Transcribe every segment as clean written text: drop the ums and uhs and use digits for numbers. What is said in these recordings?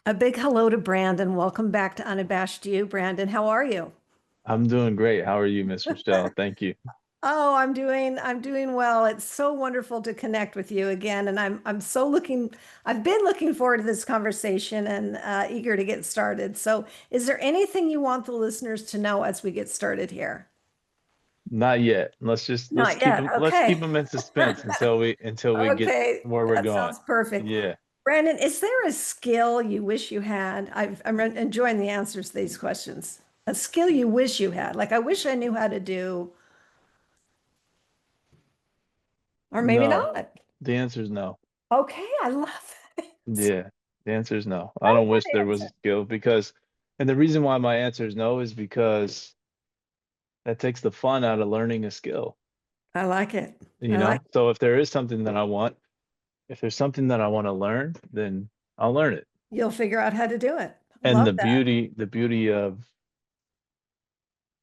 A big hello to Brandon. Welcome back to Unabashed You. Brandon, how are you? I'm doing great. How are you, Miss Rechelle? Thank you. Oh, I'm doing well. It's so wonderful to connect with you again. And I've been looking forward to this conversation and eager to get started. So is there anything you want the listeners to know as we get started here? Not yet. Let's Not keep yet. them Okay. in suspense until we get Okay, where we're that going. sounds perfect. Yeah. Brandon, is there a skill you wish you had? I'm enjoying the answers to these questions. A skill you wish you had. Like, I wish I knew how to do, or maybe No. not. The answer is no. Okay, I love it. Yeah. The answer is no. I That's don't wish an there was a answer. skill and the reason why my answer is no is because that takes the fun out of learning a skill, I like it. you I like know? So if there is something that I want, if there's something that I want to learn, then I'll learn it. You'll figure out how to do it. And Love that.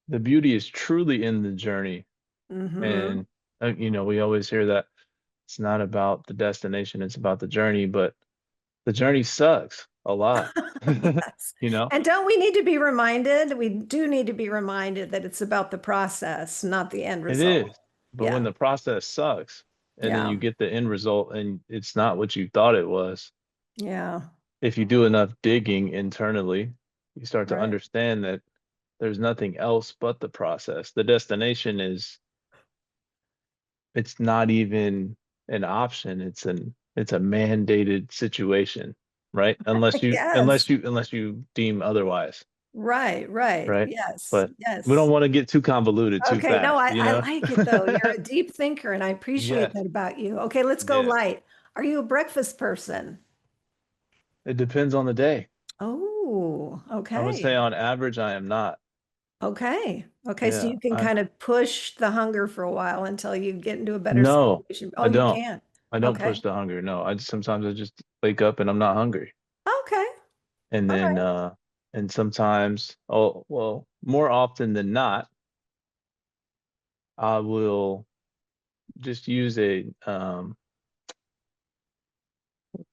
the beauty is truly in the journey. Mm-hmm. And we always hear that it's not about the destination, it's about the journey, but the journey sucks a lot. Yes. You know, And don't we need to be reminded? We do need to be reminded that it's about the process, not the end it result. is. But when Yeah. the process sucks and then you Yeah. get the end result and it's not what you thought it was, Yeah. if you do enough digging internally, you start to Right. understand that there's nothing else but the process. The destination it's not even an option. It's a mandated situation, right? Yes. Unless you deem otherwise, Right. Right. right? Yes. But we don't Yes. want to get too convoluted too Okay. No, fast, you I know? like it though. You're a deep thinker and I appreciate Yes. that about you. Okay, let's go Yeah. light. Are you a breakfast person? It depends on the day. Oh, I would say okay. on average I am not. Okay. Okay. So Yeah. you can I kind of push the hunger for a while until you get into a better No, situation. I Oh, you don't. can. I don't push Okay. the hunger. No, sometimes I just wake up and I'm not hungry. Okay. And All then right. and sometimes, oh well, more often than not, I will just use a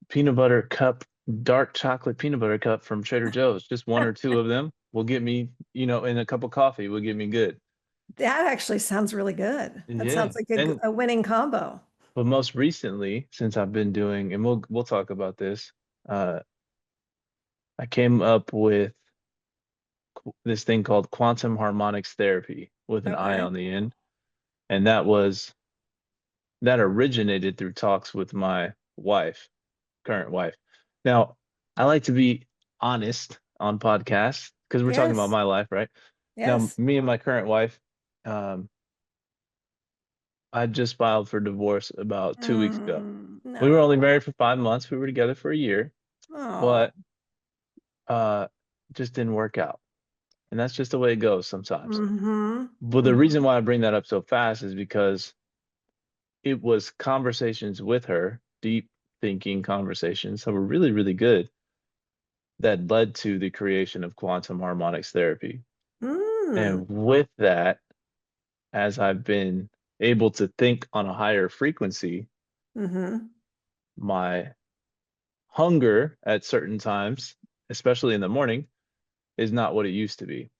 peanut butter cup, dark chocolate peanut butter cup from Trader Joe's. Just one or two of them will get me, and a cup of coffee will get me good. That actually sounds really good. That Yeah. sounds like And a winning combo. but most recently, since I've been doing, and we'll talk about this, uh, I came up with this thing called quantum harmonics therapy with an I Okay. on the end. And that originated through talks with my wife, current wife. Now, I like to be honest on podcasts because we're talking about Yes. my life, right? Now, Yes. me and my current wife, um, I just filed for divorce about 2 weeks ago. We were only No. married for 5 months. We were together for a year, Oh. but uh, just didn't work out. And that's just the way it goes sometimes. Mm-hmm. But the Mm-hmm. reason why I bring that up so fast is because it was conversations with her, deep thinking conversations that were really, really good that led to the creation of quantum harmonics therapy. Mm. And with that, as I've been able to think on a higher frequency, Mm-hmm. my hunger at certain times, especially in the morning, is not what it used to be.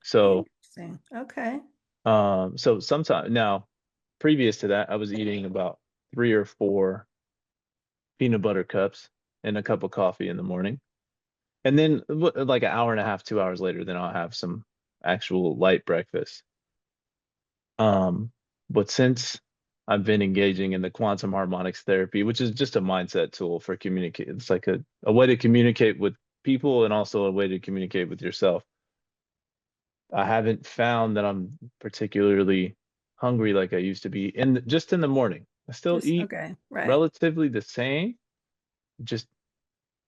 So, Interesting. Okay. so sometimes now, previous to that, I was eating about 3 or 4 peanut butter cups and a cup of coffee in the morning. And then like an hour and a half, 2 hours later, then I'll have some actual light breakfast. Um, but since I've been engaging in the quantum harmonics therapy, which is just a mindset tool for communicate, it's like a way to communicate with people and also a way to communicate with yourself. I haven't found that I'm particularly hungry like I used to be just in the morning. I still Just eat okay. Right. relatively the same, just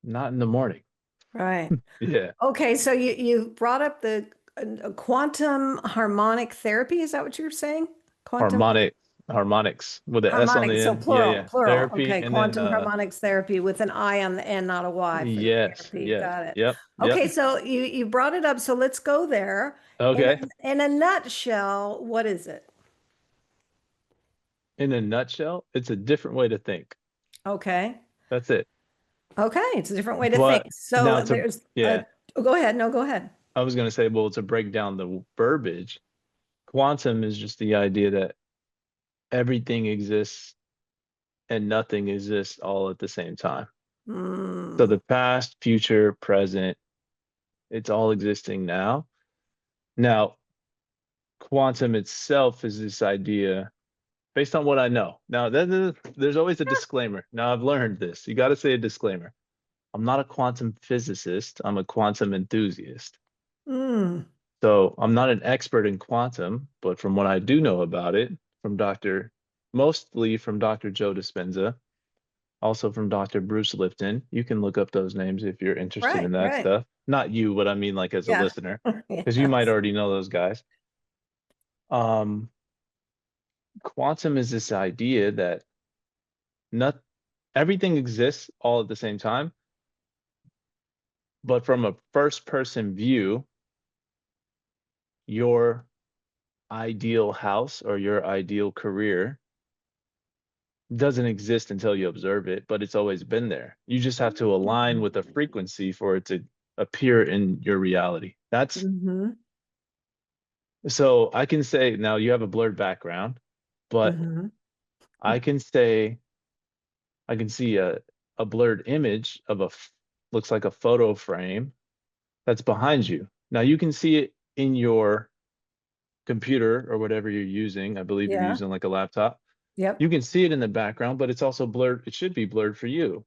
not in the morning. Right. Yeah. Okay, so you brought up the quantum harmonic therapy. Is that what you're saying? Quantum Harmonic harmonics with an S on the harmonics. So end. Yeah, plural, yeah. plural. Therapy Okay, and then quantum harmonics therapy with an I on the end, not a Y for the yes, therapy. yes. Got it. Yep, yep. Okay, so you brought it up. So let's go there. Okay. In a nutshell, what is it? In a nutshell, it's a different way to think. Okay. That's it. Okay, it's a different way to think. But now So there's a, yeah, oh, go ahead. No, go ahead. I was going to say, well, to break down the verbiage, quantum is just the idea that everything exists and nothing exists all at the same time. So Mm, the past, future, present, it's all existing now. Now, quantum itself is this idea based on what I know. Now, there's always a disclaimer. Now, I've learned this. You got to say a disclaimer. I'm not a quantum physicist, I'm a quantum enthusiast. mm, So I'm not an expert in quantum, but from what I do know about it, from mostly from Dr. Joe Dispenza, also from Dr. Bruce Lipton. You can look up those names if you're interested right, in that right. stuff. Not you, but I mean like as a Yeah. listener, because you might Yes. already know those guys. Um, Quantum is this idea that not everything exists all at the same time, but from a first person view, your ideal house or your ideal career doesn't exist until you observe it, but it's always been there. You just have to align with a frequency for it to appear in your reality. That's Mm-hmm. so I can say now you have a blurred background, but Mm-hmm. I can say I can see a blurred image of looks like a photo frame that's behind you. Now you can see it in your computer or whatever you're using. I believe you're Yeah. using like a laptop. Yep. You can see it in the background, but it's also blurred. It should be blurred for you.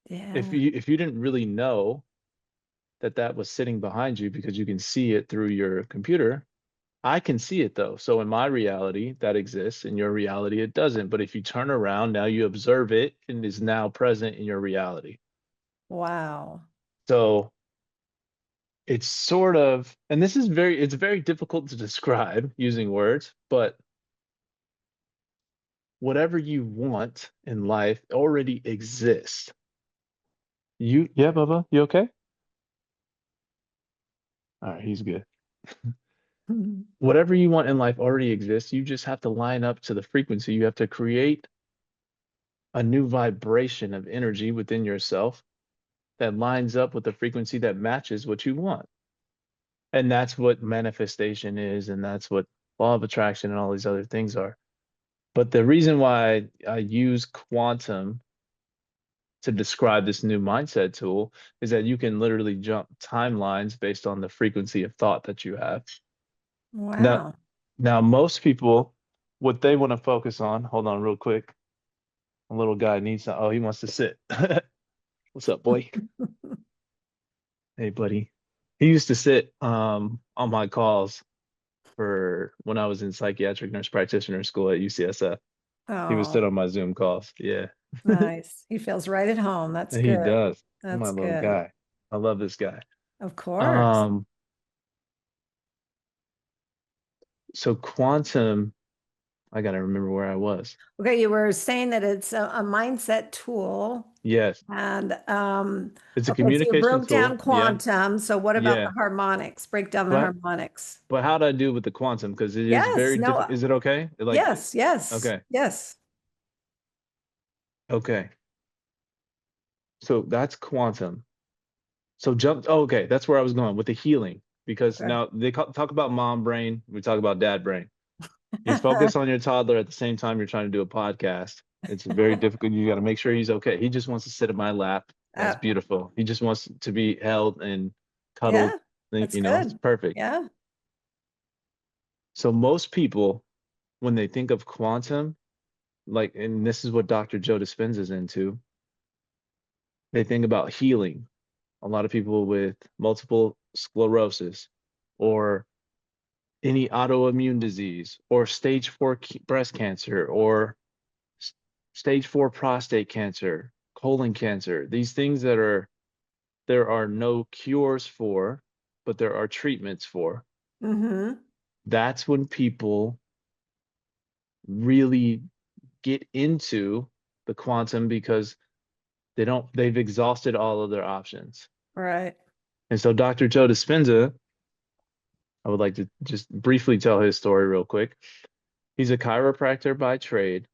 Yeah. If you didn't really know that that was sitting behind you because you can see it through your computer, I can see it though. So in my reality, that exists. In your reality, it doesn't. But if you turn around, now you observe it and is now present in your reality. Wow. So it's sort of, and it's very difficult to describe using words, but whatever you want in life already exists. Yeah, Bubba, you okay? All right, he's good. Mhm. Whatever you want in life already exists. You just have to line up to the frequency. You have to create a new vibration of energy within yourself that lines up with the frequency that matches what you want. And that's what manifestation is, and that's what law of attraction and all these other things are. But the reason why I use quantum to describe this new mindset tool is that you can literally jump timelines based on the frequency of thought that you have. Now, Wow. now most people, what they want to focus on, hold on real quick. A little guy needs to, oh, he wants to sit. What's up, boy? Hey, buddy. He used to sit on my calls for when I was in psychiatric nurse practitioner school at UCSF. He would sit Oh, on my Zoom calls. Yeah. nice. He feels right at home. That's He good. does. My That's little good. guy. I love this guy. Of course. Um, so quantum, I gotta remember where I was. Okay, you were saying that it's a mindset tool. Yes. And It's a okay, so you communication broke down tool. Yeah. quantum. So what about the Yeah. harmonics? Break down the But harmonics. how do I do with the quantum? Because it is Yes, very no, difficult. Is it okay? Like, yes, yes, okay. yes. Okay. So that's quantum. So okay, that's where I was going with the healing because Okay. now talk about mom brain, we talk about dad brain. You focus on your toddler at the same time you're trying to do a podcast. It's very difficult. You got to make sure he's okay. He just wants to sit in my lap. That's Uh, beautiful. He just wants to be held and cuddled. yeah, that's It's good. perfect. Yeah. So most people, when they think of quantum, like, and this is what Dr. Joe Dispenza is into, they think about healing. A lot of people with multiple sclerosis or any autoimmune disease or stage 4 breast cancer or stage 4 prostate cancer, colon cancer, these things that there are no cures for, but there are treatments for. Mm-hmm. That's when people really get into the quantum because they've exhausted all of their options. Right. And so Dr. Joe Dispenza, I would like to just briefly tell his story real quick. He's a chiropractor by trade.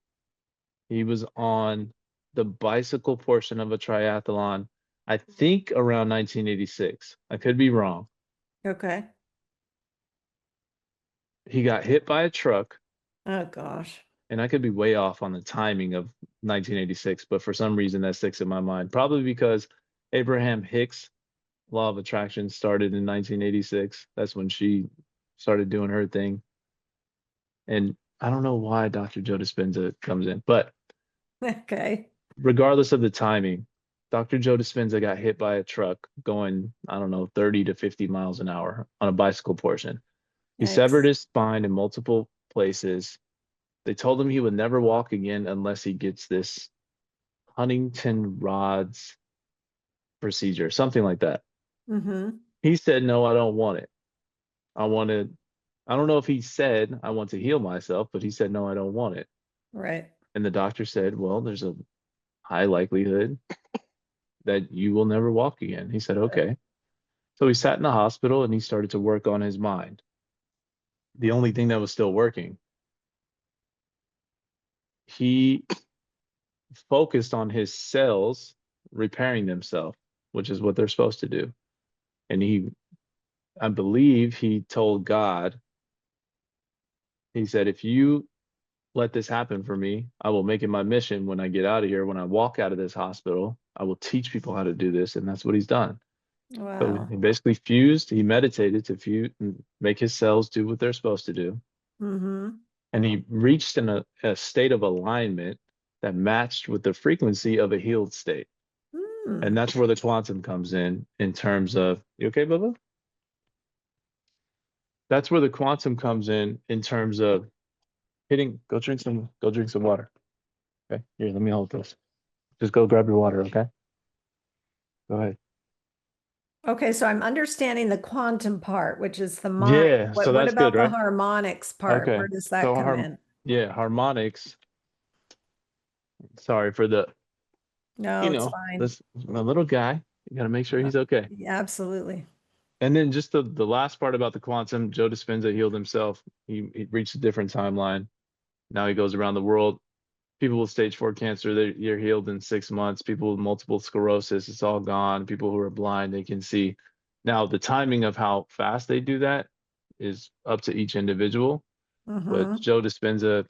He was on the bicycle portion of a triathlon I think around 1986. I could be wrong. Okay. He got hit by a truck, Oh gosh. and I could be way off on the timing of 1986, but for some reason that sticks in my mind. Probably because Abraham Hicks' law of attraction started in 1986. That's when she started doing her thing. And I don't know why Dr. Joe Dispenza comes in, but Okay. regardless of the timing, Dr. Joe Dispenza got hit by a truck going, I don't know, 30 to 50 miles an hour on a bicycle portion. He severed Yikes. his spine in multiple places. They told him he would never walk again unless he gets this Huntington rods procedure, something like that. Mm-hmm. He said, no, I don't want it. I wanted, I don't know if he said, I want to heal myself, but he said, no, I don't want it. Right. And the doctor said, well, there's a high likelihood that you will never walk again. He said, Right. okay. So he sat in the hospital and he started to work on his mind. The only thing that was still working, he focused on his cells repairing themselves, which is what they're supposed to do. And I believe he told God, he said, if you let this happen for me, I will make it my mission when I get out of here. When I walk out of this hospital, I will teach people how to do this. And that's what he's done. So Wow. he basically fused, he meditated to fuse and make his cells do what they're supposed to do. Mm-hmm. And he reached in a state of alignment that matched with the frequency of a healed state. Mm. And that's where the quantum comes in terms of, you okay, Bubba? That's where the quantum comes in terms of hitting, go drink some water. Okay. Here, let me hold this. Just go grab your water, okay? Go ahead. Okay, so I'm understanding the quantum part, which is the mind. Yeah, so What that's good, about the right? harmonics part? Okay. Where does that So come in? yeah, harmonics. Sorry for the, No, it's fine. this my little guy. You gotta make sure Uh, he's okay. yeah, absolutely. And then just the last part about the quantum, Joe Dispenza healed himself. He reached a different timeline. Now he goes around the world. People with stage 4 cancer, they're healed in 6 months. People with multiple sclerosis, it's all gone. People who are blind, they can see. Now, the timing of how fast they do that is up to each individual. But Mm-hmm. Joe Dispenza,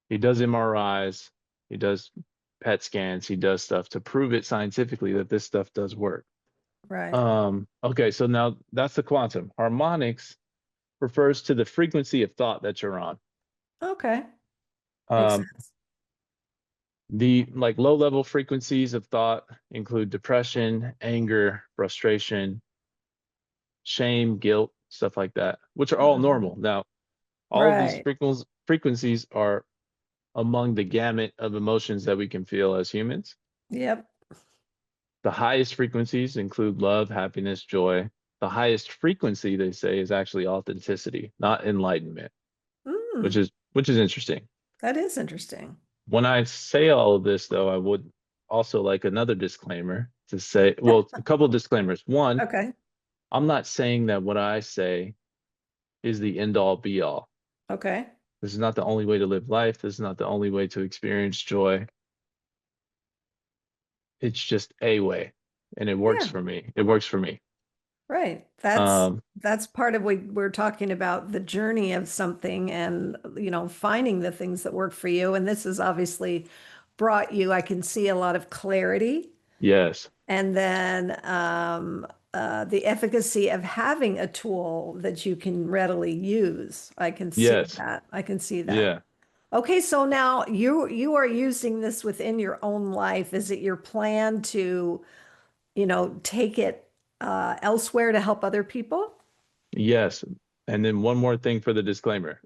he does MRIs, he does PET scans, he does stuff to prove it scientifically that this stuff does work. Right. Okay, so now that's the quantum. Harmonics refers to the frequency of thought that you're on. Okay. Makes Um, sense. the like low level frequencies of thought include depression, anger, frustration, shame, guilt, stuff like that, which are all Mhm. normal. Now, all of these Right. frequencies are among the gamut of emotions that we can feel as humans. Yep. The highest frequencies include love, happiness, joy. The highest frequency, they say, is actually authenticity, not enlightenment, Mm, which is interesting. that is interesting. When I say all of this, though, I would also like another disclaimer to say, well, a couple of disclaimers. One, Okay. I'm not saying that what I say is the end all be all. Okay. This is not the only way to live life. This is not the only way to experience joy. It's just a way, and it works Yeah. for me. It works for me. Right. Um, That's part of what we're talking about, the journey of something and, finding the things that work for you. And this has obviously brought you, I can see a lot of clarity. yes, And then the efficacy of having a tool that you can readily use. I can see yes, that. I can see that. yeah, Okay, so now you are using this within your own life. Is it your plan to, take it elsewhere to help other people? yes. And then one more thing for the disclaimer,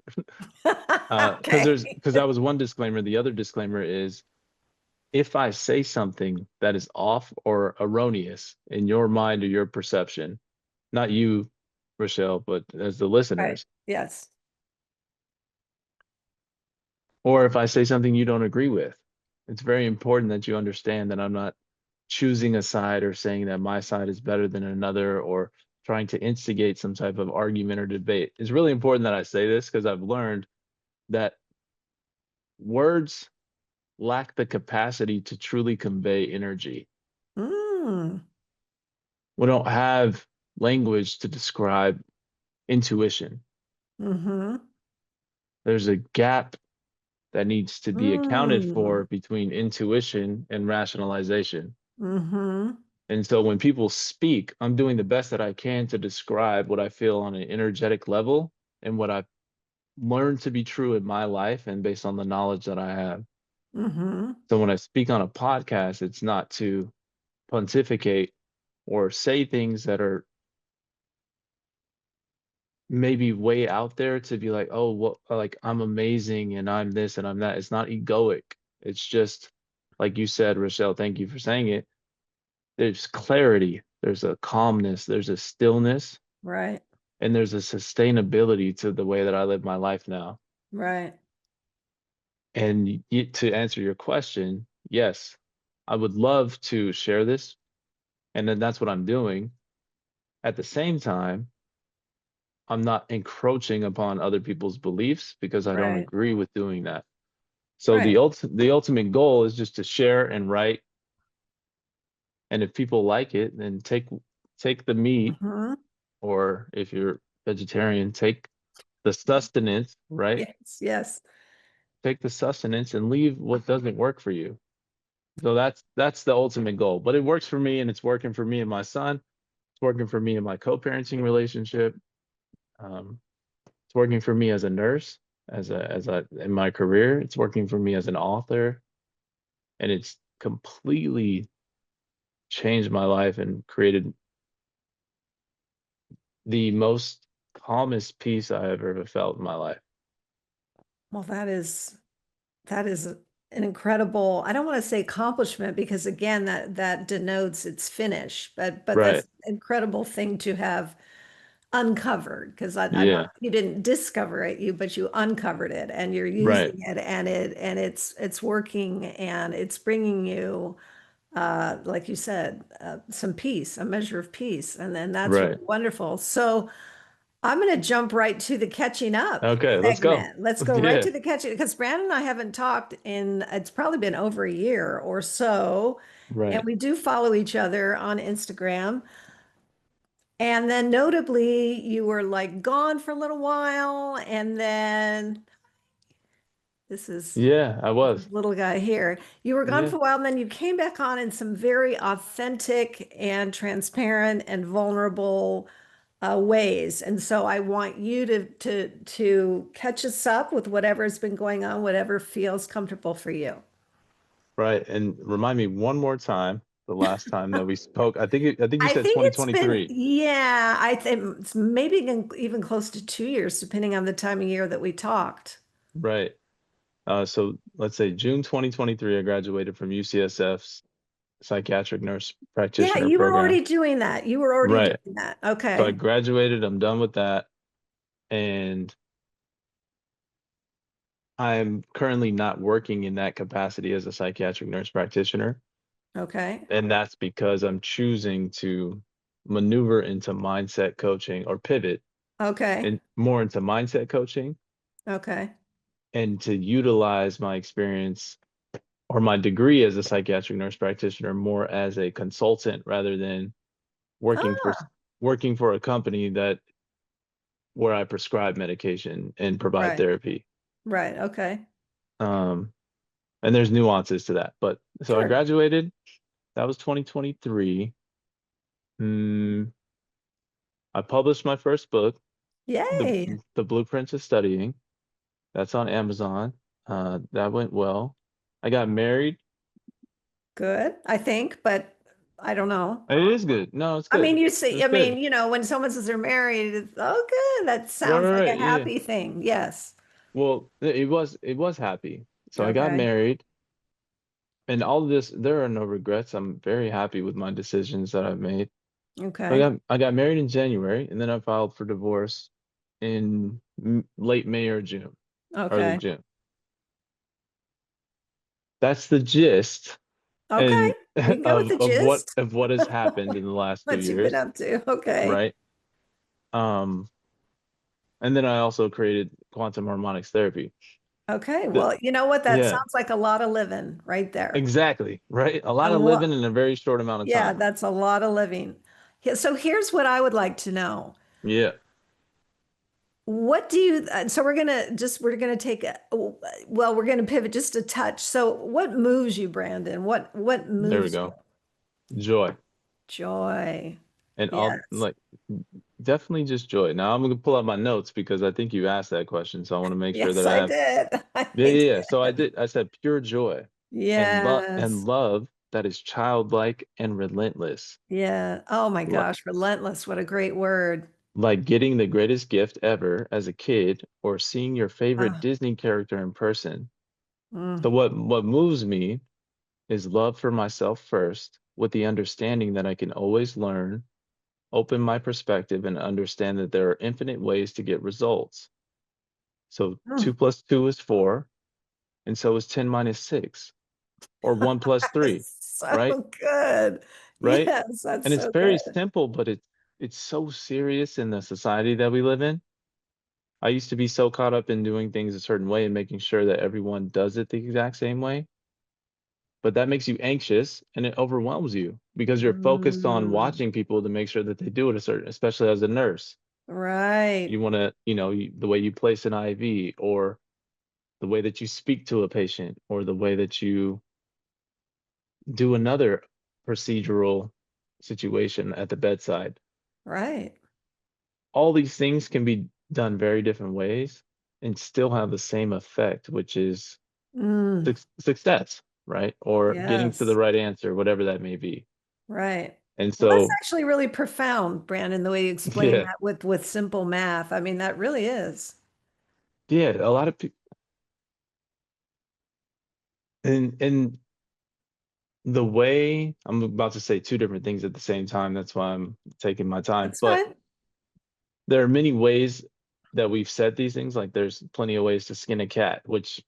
Okay. because that was one disclaimer. The other disclaimer is if I say something that is off or erroneous in your mind or your perception, not you, Rechelle, but as the Right. listeners, Yes. or if I say something you don't agree with, it's very important that you understand that I'm not choosing a side or saying that my side is better than another or trying to instigate some type of argument or debate. It's really important that I say this because I've learned that words lack the capacity to truly convey energy. Mm. we don't have language to describe intuition. Mm-hmm. There's a gap that needs to be accounted Mm. for between intuition and rationalization. Mm-hmm. And so when people speak, I'm doing the best that I can to describe what I feel on an energetic level and what I've learned to be true in my life and based on the knowledge that I have. Mm-hmm. So when I speak on a podcast, it's not to pontificate or say things that are maybe way out there to be like, oh, what, like I'm amazing and I'm this and I'm that. It's not egoic. It's just like you said, Rechelle, thank you for saying it. There's clarity, there's a calmness, there's a stillness, Right. and there's a sustainability to the way that I live my life now. Right. And to answer your question, yes, I would love to share this, and then that's what I'm doing. At the same time, I'm not encroaching upon other people's beliefs because I don't Right. agree with doing that. So Right. the ultimate goal is just to share and write, and if people like it, then take the meat, Mm-hmm. or if you're vegetarian, take the sustenance, right? Yes. Yes. Take the sustenance and leave what doesn't work for you. So that's the ultimate goal. But it works for me and it's working for me and my son. It's working for me in my co-parenting relationship. Um, it's working for me as a nurse, as a in my career. It's working for me as an author, and it's completely changed my life and created the most calmest peace I have ever felt in my life. Well, that is an incredible, I don't want to say accomplishment because again, that denotes it's finished, but Right. that's an incredible thing to have uncovered because I'm not, Yeah. you didn't discover it, but you uncovered it and you're Right. using it and it's working and it's bringing you like you said, some peace, a measure of peace. And then that's Right. really wonderful. So I'm going to jump right to the catching up Okay, let's go. segment. Let's go right Yeah. to the catching because Brandon and I haven't talked in, it's probably been over a year or so. And Right. we do follow each other on Instagram. And then notably, you were like gone for a little while. And then this is Yeah, I was. little guy here. You were gone Yeah. for a while, and then you came back on in some very authentic and transparent and vulnerable ways. And so I want you to catch us up with whatever's been going on, whatever feels comfortable for you. Right. And remind me one more time, the last time that we spoke. I think you I said think it's been, 2023. yeah, I think it's maybe even close to 2 years, depending on the time of year that we talked. Right. So let's say June 2023, I graduated from UCSF's psychiatric nurse Yeah, practitioner you were program. already doing that. You were already Right. doing that. So I Okay. graduated, I'm done with that. And I'm currently not working in that capacity as a psychiatric nurse practitioner. Okay. And that's because I'm choosing to maneuver into mindset coaching or pivot Okay. and more into mindset coaching Okay. and to utilize my experience or my degree as a psychiatric nurse practitioner more as a consultant rather than working for Ah, working for a company that where I prescribe medication and provide right. therapy. Right. Okay. Um, and there's nuances to that. But so I Sure. graduated. That was 2023. Mm, I published my first book, the Yay. the Blueprints of Studying. That's on Amazon. That went well. I got married. Good, I think, but I don't know. It is good. No, it's I mean, good. you see, It's I mean, good. when someone says they're married, it's, oh, good. That Right, sounds right, like right. a Yeah. happy thing. Yes. Well, it was happy. So I got Okay. married, and all of this, there are no regrets. I'm very happy with my decisions that I've made. So Okay. I got married in January, and then I filed for divorce in late May or June, early Okay. June. That's the gist Okay. and We can go with the gist. of what has happened in the last few What you've been years, up to. Okay. right? Um, and then I also created quantum harmonics therapy. Okay. The, Well, you know what? That yeah, sounds like a lot of living right there. exactly, right? A A lot of lot. living in a very short amount of Yeah, time. that's a lot of living. Yeah, so here's what I would like to know. Yeah, What do you, so we're gonna take well, we're gonna pivot just a touch. So what moves you, Brandon? What there we moves you? go. Joy. Joy. And all Yes. like definitely just joy. Now I'm gonna pull out my notes because I think you asked that question, so I want to make sure Yes, that I I have. did. I Yeah, did. yeah, yeah. So I said pure joy and Yes. love that is childlike and relentless. Yeah. Oh my Li- gosh, relentless. What a great word. Like getting the greatest gift ever as a kid or seeing your favorite Ah, Disney character in person. mm, So what moves me is love for myself first, with the understanding that I can always learn, open my perspective, and understand that there are infinite ways to get results. So mm. 2 plus 2 is 4, and so is 10 minus 6, or 1 plus 3, right? So good. Right? Yes, that's And it's so very good. simple, but it's so serious in the society that we live in. I used to be so caught up in doing things a certain way and making sure that everyone does it the exact same way, but that makes you anxious and it overwhelms you because you're focused on Mm, watching people to make sure that they do it a certain, especially as a nurse. right, You want to, the way you place an IV or the way that you speak to a patient or the way that you do another procedural situation at the bedside. right. All these things can be done very different ways and still have the same effect, which is Mm, success, right? Or getting to the yes, right answer, whatever that may be. right. And Well, that's so, actually really profound, Brandon, the way you explain yeah, that with simple math. I mean, that really is. yeah, a lot of people, and the way I'm about to say two different things at the same time, that's why I'm taking my time. That's But fine. there are many ways that we've said these things. Like there's plenty of ways to skin a cat, which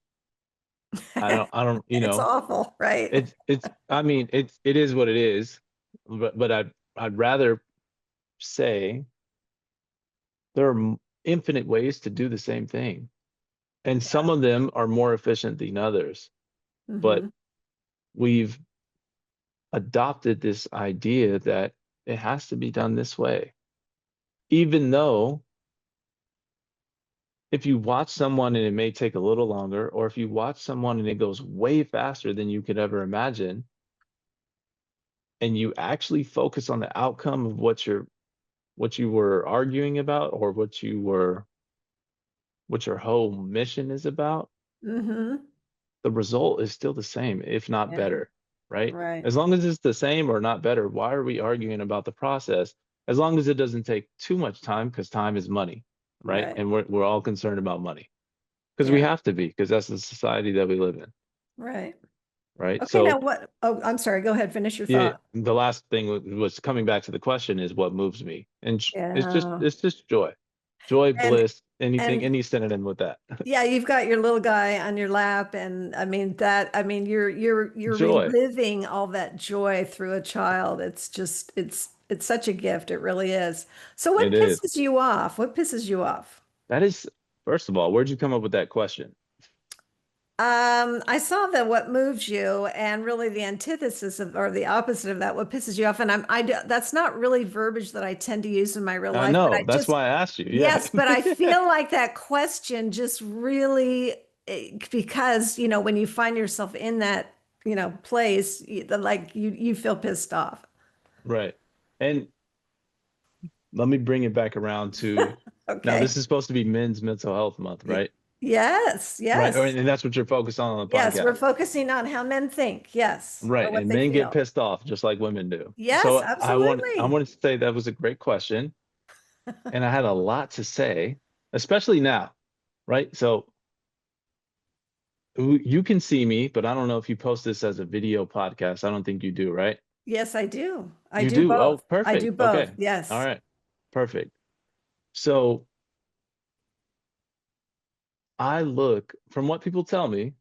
I don't, It's awful, right? I mean, it is what it is. But I'd rather say there are infinite ways to do the same thing. And some of them are more efficient than others. But Hmm. we've adopted this idea that it has to be done this way. Even though if you watch someone and it may take a little longer, or if you watch someone and it goes way faster than you could ever imagine, and you actually focus on the outcome of what you were arguing about or what your whole mission is about, Hmm. the result is still the same, if not Yeah, better, right? right, As long as it's the same or not better, why are we arguing about the process? As long as it doesn't take too much time, because time is money, right? right. And we're all concerned about money because we Yeah, have to be, because that's the society that we live in, right. right? Okay, now So what? Oh, I'm sorry. Go ahead. Finish your yeah, thought. the last thing was coming back to the question is what moves me, and Yeah. it's just joy, joy, And bliss, anything, and any synonym with that, yeah, you've got your little guy on your lap, and I mean I mean you're joy. reliving all that joy through a child. It's just it's such a gift. It really is. So what It is. pisses you off? What pisses you off? That is, first of all, where'd you come up with that question? I saw that what moves you, and really the antithesis of, or the opposite of that, what pisses you off. And that's not really verbiage that I tend to use in my real I life, but know. I That's just, why I asked you. Yeah. yes, but I feel like that question just really, because, when you find yourself in that, place, like you feel pissed off. Right. And let me bring it back around to now, Okay. this is supposed to be Men's Mental Health Month, Y- right? Yes, Right. yes, And that's what you're focused on the yes. We're podcast. focusing on how men think, yes, or Right. what And they men get feel. pissed off just like women do. Yes, So I absolutely. wanted to say that was a great question. And I had a lot to say, especially now, right? So you can see me, but I don't know if you post this as a video podcast. I don't think you do, right? Yes, I do. I You do do. Oh, both. I do perfect. both. Okay. All Yes. right. Perfect. So I look, from what people tell me,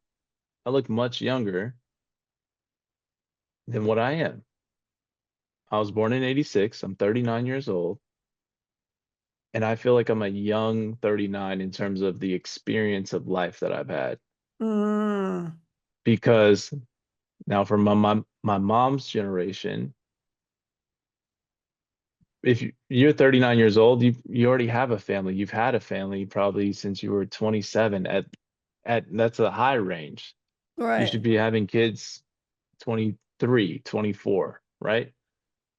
I look much younger than what I am. I was born in 86. I'm 39 years old, and I feel like I'm a young 39 in terms of the experience of life that I've had. Mm, Because now from my mom's generation, if you're 39 years old, you already have a family. You've had a family probably since you were 27 at that's a high range. You Right. should be having kids 23, 24, right?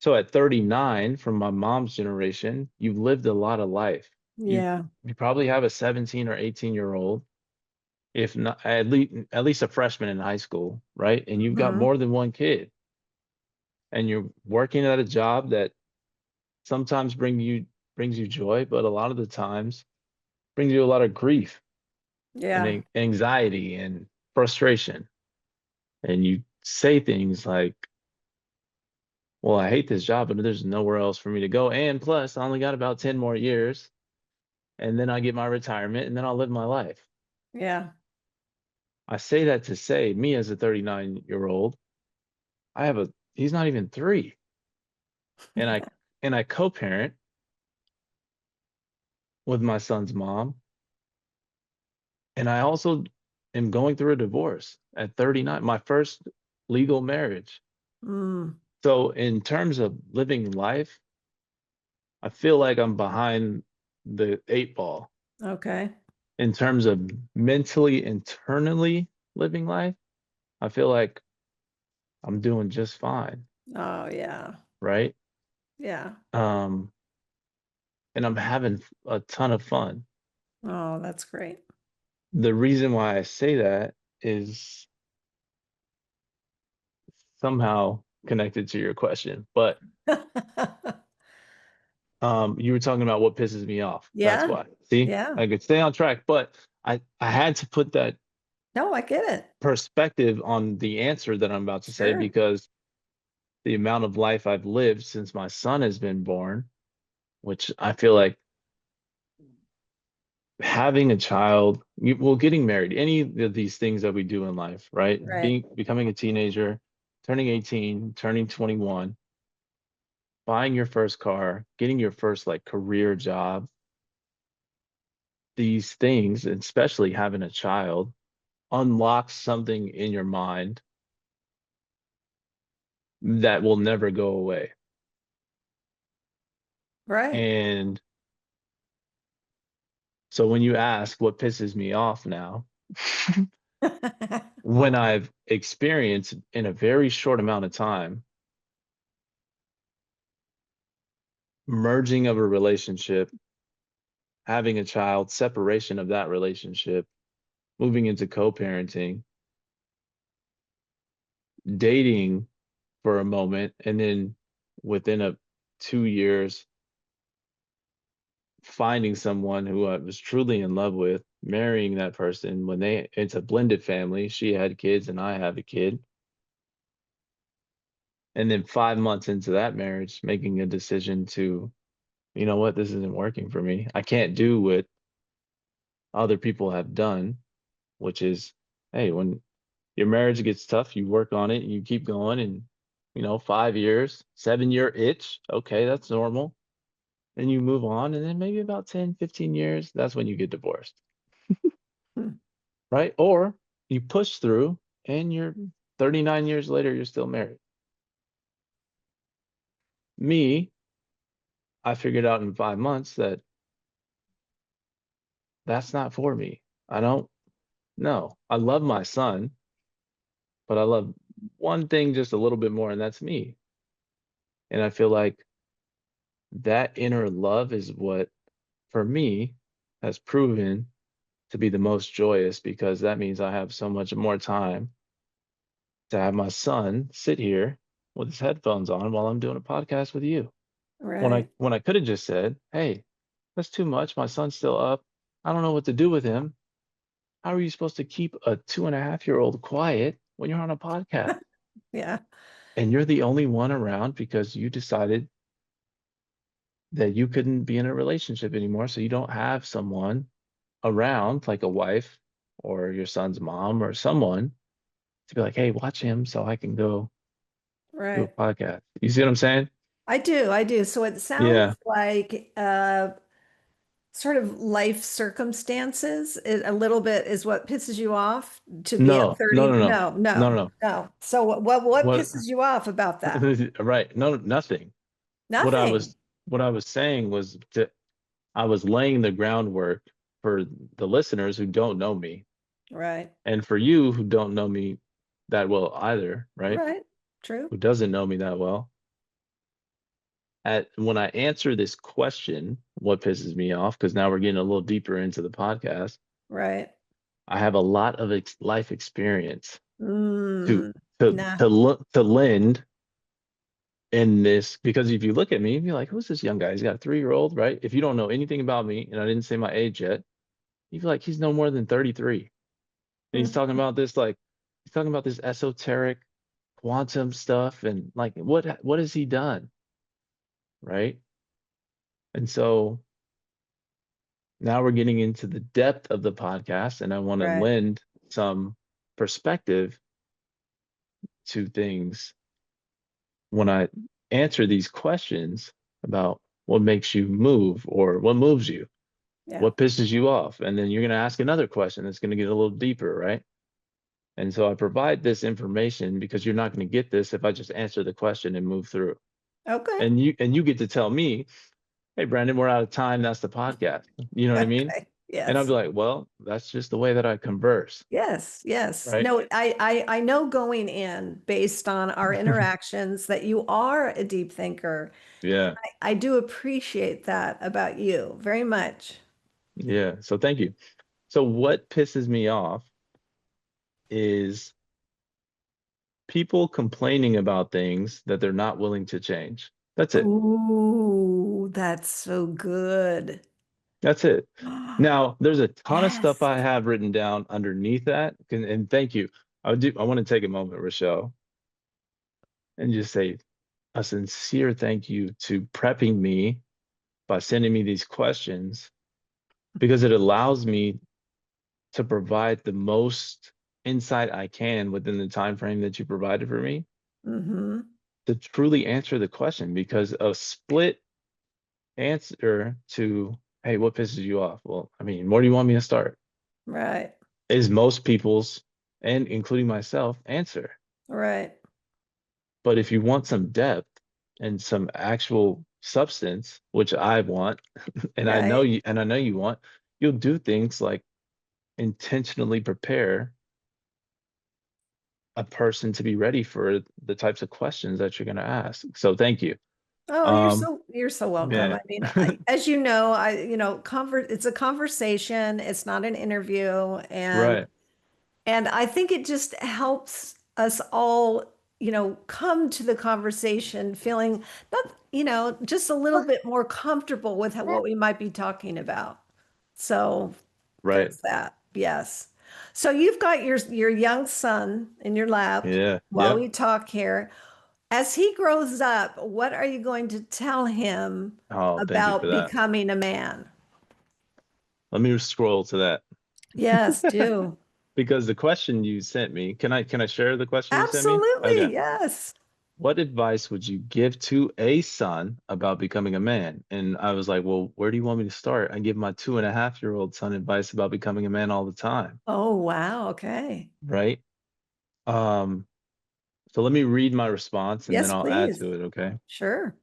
So at 39, from my mom's generation, you've lived a lot of life. You Yeah. you probably have a 17 or 18-year-old, if not at least a freshman in high school, right? And you've got Hmm. more than one kid, and you're working at a job that sometimes brings you joy, but a lot of the times brings you a lot of grief and Yeah. anxiety and frustration. And you say things like, well, I hate this job, but there's nowhere else for me to go. And plus, I only got about 10 more years, and then I get my retirement, and then I'll live my life. Yeah. I say that to say, me as a 39-year-old, he's not even three. And I co-parent with my son's mom. And I also am going through a divorce at 39, my first legal marriage. Mm. So in terms of living life, I feel like I'm behind the eight ball. Okay. In terms of mentally, internally living life, I feel like I'm doing just fine, Oh, yeah. right? Yeah. Um, and I'm having a ton of fun. Oh, that's great. The reason why I say that is somehow connected to your question, but you were talking about what pisses me off. That's Yeah. why. See, Yeah. I could stay on track, but I had to put that No, I get it. perspective on the answer that I'm about to say Sure. because the amount of life I've lived since my son has been born, which I feel like having a child, well, getting married, any of these things that we do in life, right? Right. Becoming a teenager, turning 18, turning 21, buying your first car, getting your first like career job, these things, especially having a child, unlocks something in your mind that will never go away. Right. And so when you ask what pisses me off now, when I've experienced in a very short amount of time, merging of a relationship, having a child, separation of that relationship, moving into co-parenting, dating for a moment, and then within a 2 years, finding someone who I was truly in love with, marrying that person when it's a blended family. She had kids and I have a kid. And then 5 months into that marriage, making a decision to, you know what, this isn't working for me. I can't do what other people have done, which is, hey, when your marriage gets tough, you work on it and you keep going and 5 years, 7 year itch. Okay, that's normal. Then you move on. And then maybe about 10, 15 years, that's when you get divorced, right? Or you push through and you're 39 years later, you're still married. Me, I figured out in 5 months that that's not for me. I don't know. I love my son, but I love one thing just a little bit more, and that's me. And I feel like that inner love is what, for me, has proven to be the most joyous because that means I have so much more time to have my son sit here with his headphones on while I'm doing a podcast with you. When I Right. when I could have just said, "Hey, that's too much. My son's still up. I don't know what to do with him." How are you supposed to keep a 2.5-year-old quiet when you're on a podcast? Yeah. And you're the only one around because you decided that you couldn't be in a relationship anymore. So you don't have someone around, like a wife or your son's mom or someone to be like, hey, watch him so I can go do a Right. podcast. You see what I'm saying? I do. I do. So it sounds Yeah. like sort of life circumstances a little bit is what pisses you off to be at No, no, 30. no, no, No, no, no, no, no. no. So what What? pisses you off about that? Right. No, nothing. What I was Nothing. what I was saying was that I was laying the groundwork for the listeners who don't know me, Right. and for you who don't know me that well either, right? Right. True. Who doesn't know me that well. At when I answer this question, what pisses me off, because now we're getting a little deeper into the podcast. Right. I have a lot of life experience to Mm. Nah. to lend in this, because if you look at me, you'd be like, who's this young guy? He's got a 3-year-old, right? If you don't know anything about me, and I didn't say my age yet, you feel like he's no more than 33. And he's talking Mhm. about this like he's talking about this esoteric quantum stuff, and like what has he done? Right? And so now we're getting into the depth of the podcast, and I want to Right. lend some perspective to things when I answer these questions about what makes you move or what moves you, Yeah. what pisses you off. And then you're going to ask another question that's going to get a little deeper, right? And so I provide this information because you're not going to get this if I just answer the question and move through. Okay. And you get to tell me, hey, Brandon, we're out of time. That's the podcast. You know what I mean? Okay. And I'll be Yes. like, well, that's just the way that I converse, Yes. Yes. right? No, I know going in based on our interactions that you are a deep thinker. Yeah. I do appreciate that about you very much. Yeah. So thank you. So what pisses me off is people complaining about things that they're not willing to change. That's it. Ooh, that's so good. That's it. Now, there's a ton of stuff Yes. I have written down underneath that. And thank you. I want to take a moment, Rechelle, and just say a sincere thank you to prepping me by sending me these questions, because it allows me to provide the most insight I can within the time frame that you provided for me Mm-hmm. to truly answer the question, because a split answer to, hey, what pisses you off? Well, I mean, where do you want me to start? Right. Is most people's, and including myself, answer. Right. But if you want some depth and some actual substance, which I want, Right. and I know you want, you'll do things like intentionally prepare a person to be ready for the types of questions that you're going to ask. So thank you. Oh, Um, you're so welcome. yeah, I mean, as you know, it's a conversation. It's not an interview, right, and I think it just helps us all, come to the conversation feeling not, just a little bit more comfortable with what we might be talking about. So right. there's that. Yes. So you've got your young son in your lap Yeah, while yep. we talk here. As he grows up, what are you going to tell him Oh, thank you for about that. becoming a man? Let me scroll to that, Yes, do. because the question you sent me, can I share the question you sent me? Okay. Absolutely. Yes. What advice would you give to a son about becoming a man? And I was like, well, where do you want me to start? I give my 2.5-year-old son advice about becoming a man all the time, Oh, wow. Okay. right? Um, so let me read my response and then Yes, I'll add please. to it, okay? Sure.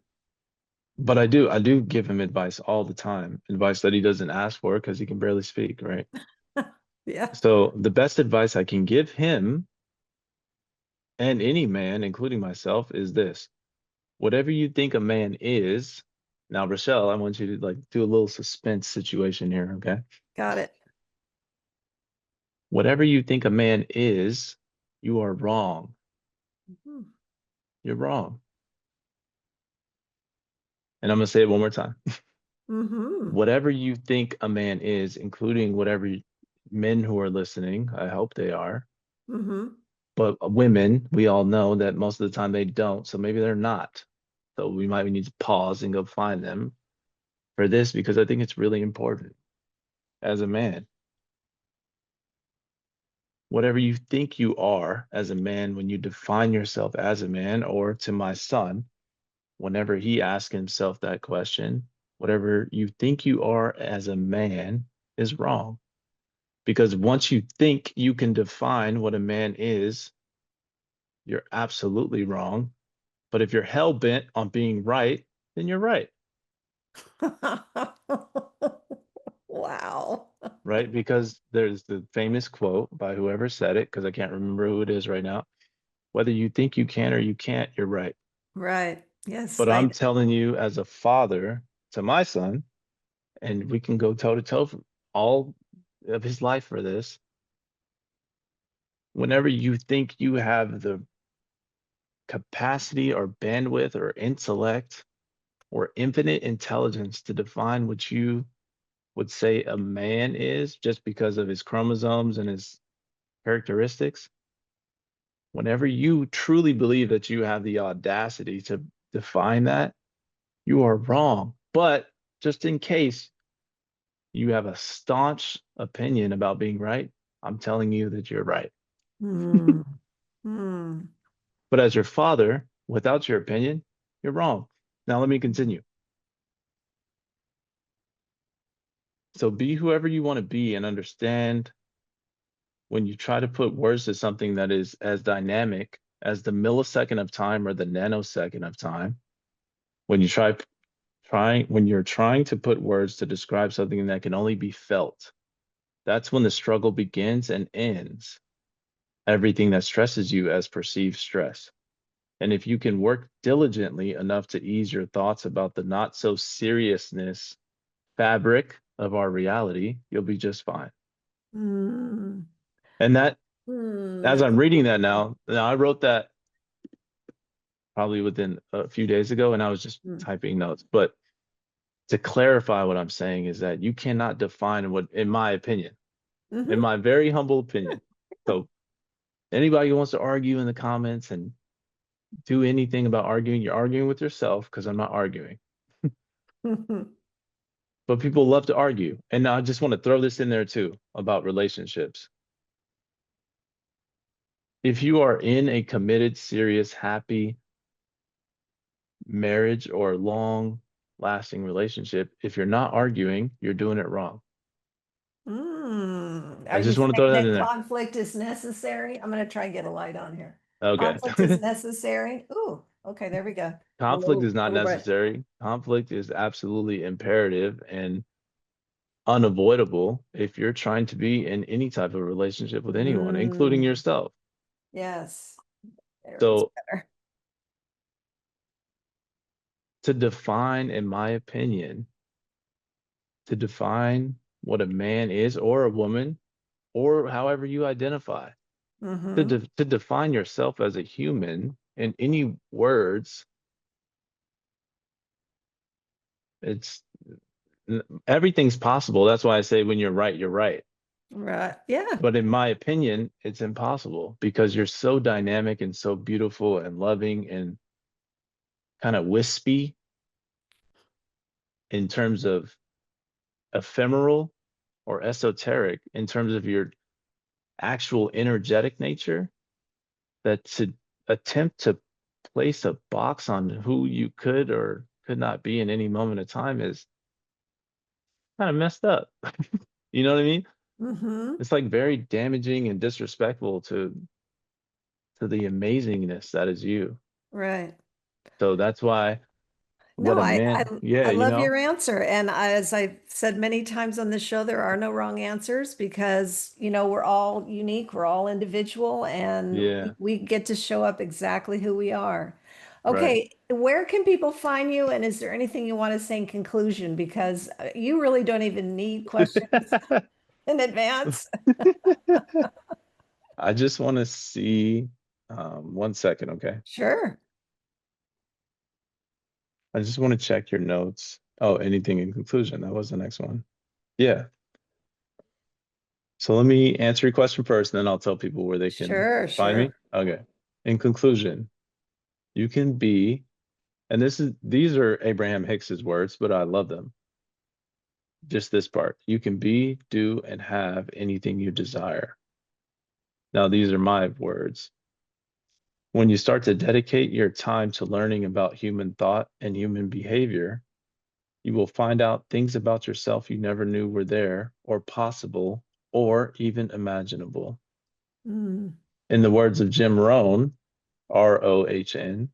But I do give him advice all the time, advice that he doesn't ask for because he can barely speak, right? Yeah. So the best advice I can give him and any man, including myself, is this: whatever you think a man is. Now, Rochelle, I want you to like do a little suspense situation here, okay? Got it. Whatever you think a man is, you are wrong. Mhm. You're wrong. And I'm gonna say it one more time. Mm-hmm. Whatever you think a man is, including whatever men who are listening, I hope they are, Mm-hmm. but women, we all know that most of the time they don't, so maybe they're not. So we might need to pause and go find them for this, because I think it's really important as a man. Whatever you think you are as a man, when you define yourself as a man, or to my son, whenever he asks himself that question, whatever you think you are as a man is wrong. Because once you think you can define what a man is, you're absolutely wrong. But if you're hell bent on being right, then you're right. Wow. right? Because there's the famous quote by whoever said it, because I can't remember who it is right now. Whether you think you can or you can't, you're right. Right. Yes. But I'm telling you, as a father to my son, and we can go toe to toe for all of his life for this. Whenever you think you have the capacity or bandwidth or intellect or infinite intelligence to define what you would say a man is just because of his chromosomes and his characteristics, whenever you truly believe that you have the audacity to define that, you are wrong. But just in case you have a staunch opinion about being right, I'm telling you that you're right. Hmm. Hmm. But as your father, without your opinion, you're wrong. Now, let me continue. So be whoever you want to be and understand when you try to put words to something that is as dynamic as the millisecond of time or the nanosecond of time, when you when you're trying to put words to describe something that can only be felt, that's when the struggle begins and ends everything that stresses you as perceived stress. And if you can work diligently enough to ease your thoughts about the not so seriousness fabric of our reality, you'll be just fine. Hmm. And that, Hmm. as That's I'm reading that beautiful. now I wrote that probably within a few days ago and I was just typing notes. But to clarify what I'm saying is that you cannot define what, in Mm-hmm. my very humble opinion. So anybody who wants to argue in the comments and do anything about arguing, you're arguing with yourself because I'm not arguing. But people love to argue. And I just want to throw this in there too about relationships. If you are in a committed, serious, happy marriage or long lasting relationship, if you're not arguing, you're doing it wrong. Are I you just want to saying throw that in that there. conflict is necessary? I'm going to try and get a light on here. Okay. Conflict is necessary. Ooh, okay, there we go. A Conflict is not little bright. necessary. Conflict is absolutely imperative and unavoidable if you're trying to be in any type of relationship with anyone, including Mm, yourself. yes, there it's So, better. to define, in my opinion, to define what a man is or a woman, or however you identify, Mm-hmm. to define yourself as a human in any words, it's everything's possible. That's why I say when you're right, you're right. Right. Yeah. But in my opinion, it's impossible because you're so dynamic and so beautiful and loving and kind of wispy in terms of ephemeral or esoteric in terms of your actual energetic nature that to attempt to place a box on who you could or could not be in any moment of time is kind of messed up. You know what I mean? Mm-hmm. It's like very damaging and disrespectful to the amazingness that is you. Right. So that's why what No, a I man, yeah, I you love know, your answer. And as I've said many times on the show, there are no wrong answers because, we're all unique, we're all individual, and yeah, we get to show up exactly who we are. right. Okay, where can people find you? And is there anything you want to say in conclusion? Because you really don't even need questions in advance. I just want to see 1 second, okay? Sure. I just want to check your notes. Oh, anything in conclusion? That was the next one. Yeah. So let me answer your question first, and then I'll tell people where they can Sure, find sure. me. Okay. In conclusion, you can be, and these are Abraham Hicks's words, but I love them. Just this part. You can be, do, and have anything you desire. Now, these are my words. When you start to dedicate your time to learning about human thought and human behavior, you will find out things about yourself you never knew were there or possible or even imaginable. Mm, In the words of Jim Rohn, Rohn,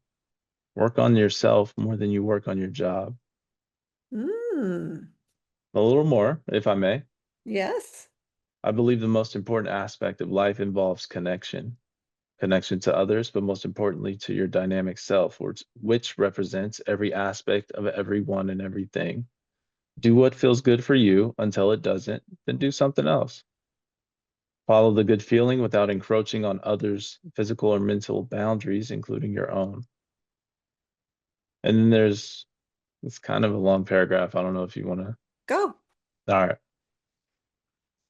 work on yourself more than you work on your job. Mm, A little more, if I may. yes. I believe the most important aspect of life involves connection, connection to others, but most importantly to your dynamic self, which represents every aspect of everyone and everything. Do what feels good for you until it doesn't, then do something else. Follow the good feeling without encroaching on others' physical or mental boundaries, including your own. And then there's it's kind of a long paragraph. I don't know if you want to. Go. All right.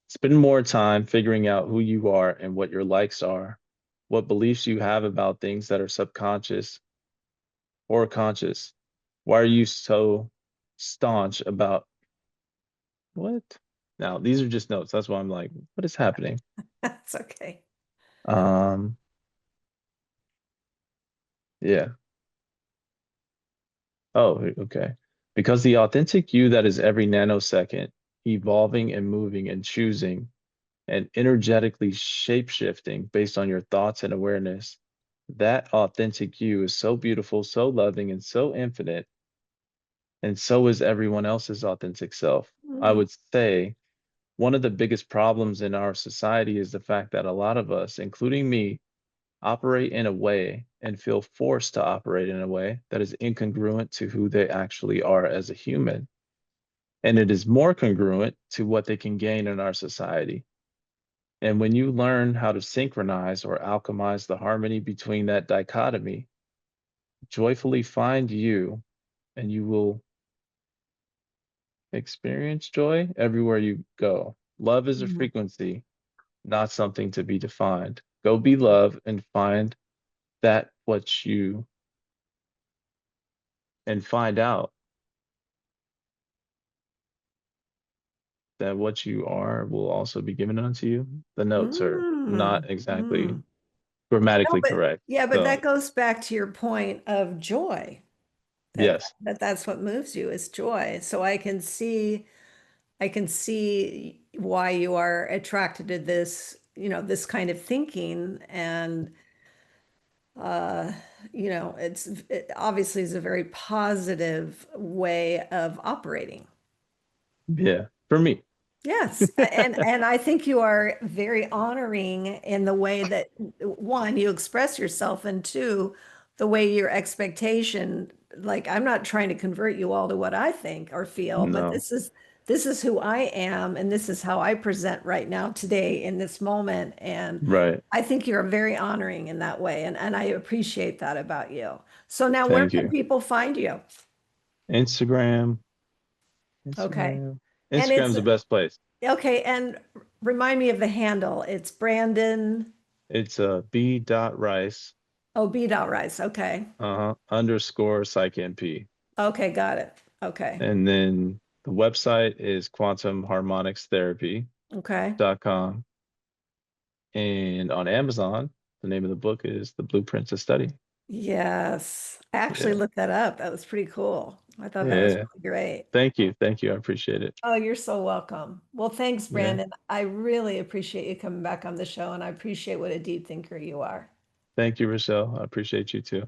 Spend more time figuring out who you are and what your likes are, what beliefs you have about things that are subconscious or conscious. Why are you so staunch about what? Now, these are just notes. That's why I'm like, what is happening? That's okay. Um, yeah. Oh, okay. Because the authentic you that is every nanosecond, evolving and moving and choosing and energetically shape-shifting based on your thoughts and awareness, that authentic you is so beautiful, so loving, and so infinite, and so is everyone else's authentic self. I Mm, would say one of the biggest problems in our society is the fact that a lot of us, including me, operate in a way and feel forced to operate in a way that is incongruent to who they actually are as a human. And it is more congruent to what they can gain in our society. And when you learn how to synchronize or alchemize the harmony between that dichotomy, joyfully find you, and you will experience joy everywhere you go. Love is a mm, frequency, not something to be defined. Go be love and find that what you and find out that what you are will also be given unto you. The notes are not mm, exactly mm. No, grammatically but correct. yeah, but So, that goes back to your point of joy. That yes, that's what moves you is joy. So I can see why you are attracted to this, this kind of thinking. And uh, it obviously is a very positive way of operating. yeah, for me. Yes, and I think you are very honoring in the way that one, you express yourself, and two, the way your expectation, like I'm not trying to convert you all to what I think or feel, but No, this is who I am and this is how I present right now today in this moment. And right. I think you're very honoring in that way, and I appreciate that about you. So now where Thank can you. people find you? Instagram, Okay. Instagram. And it's Instagram's the best place. okay, and remind me of the handle. It's Brandon. It's B dot Rice, Oh, B dot Rice. Okay. underscore PsychNP. Okay, got it. Okay. And then the website is quantumharmonicstherapy.com. Okay. And on Amazon, the name of the book is The Blueprint to Study. Yes. I actually Yeah. looked that up. That was pretty cool. I thought that was Yeah. really great. Thank you. Thank you. I appreciate it. Oh, you're so welcome. Well, thanks, Yeah. Brandon. I really appreciate you coming back on the show, and I appreciate what a deep thinker you are. Thank you, Rochelle. I appreciate you too.